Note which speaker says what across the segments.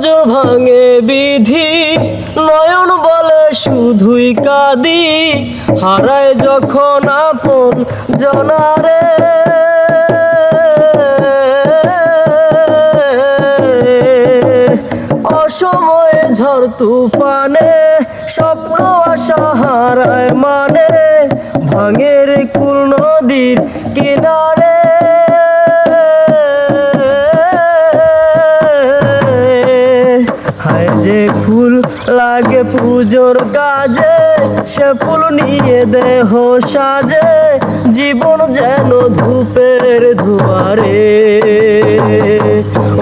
Speaker 1: নজর ভাঙে বিধি, নয়ন বলে শুধুই কাঁদি, হারায় যখন আপন জনারে। অসময়ে ঝড় তুফানে স্বপ্ন আশা হারায় মানে, ভাঙের কুল নদীর কিনারে। হায় যে ফুল লাগে পুজোর কাজে, সে ফুল নিয়ে দেহ সাজে, জীবন যেন ধূপের ধোয়ারে।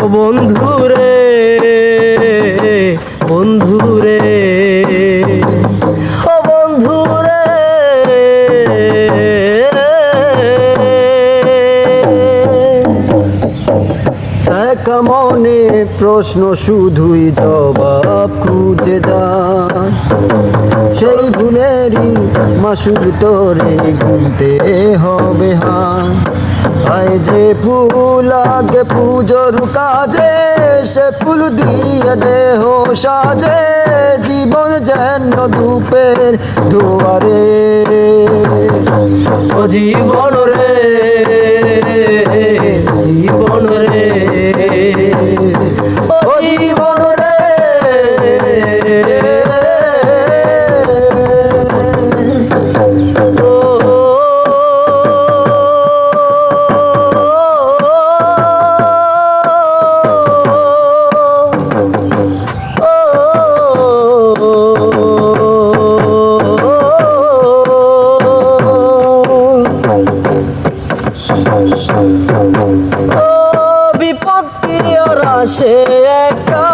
Speaker 1: ও বন্ধুরে, বন্ধুরে, ও বন্ধুরে।
Speaker 2: একা মনে প্রশ্ন শুধুই জবাব খুঁজে যায়, সেই ভুলেরই মাসুল তোরে গুনতে হবে। হায় যে ফুল আগে পুজোর কাজে, সে ফুল দিয়ে দেহ সাজে, জীবন যেন ধূপের দুয়ারে।
Speaker 1: ও জীবন রে, জীবন রে, ও জীবন রে। সে একা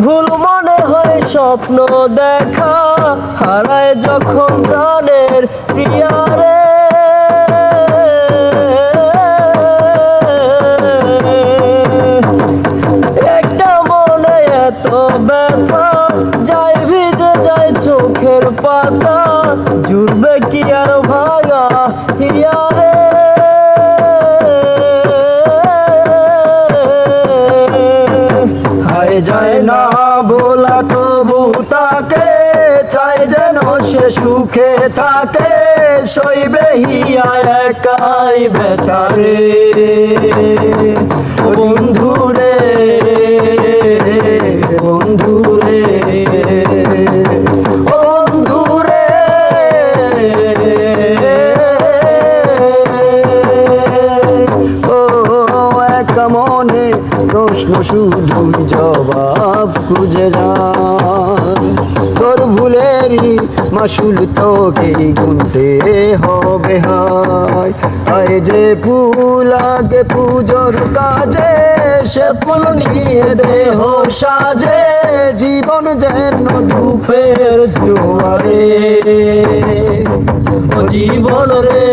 Speaker 1: ভুল মনে হয় স্বপ্ন দেখা, হারায় যখন প্রাণের প্রিয়ারে। একটা মনে এত ব্যথা, যায় ভিজে যায় চোখের পাতা, জুড়বে কি আর ভাঙা হিয়ারে।
Speaker 2: যায় না বলা তবু তাকে, চাই যেন সে সুখে থাকে, সইবে হিয়া একাই বেতারে। বন্ধুরে, বন্ধুরে, ও বন্ধুরে। ও একা মনে প্রশ্ন শুধু জবাব খুঁজে যায়, তোর ভুলেরই মাসুল তোকে গুনতে হবে। হায় যে ফুল আগে পুজোর কাজে, সে ফুল নিয়ে দেহ সাজে, জীবন যেন ধূপের দুয়ারে।
Speaker 1: ও জীবন রে।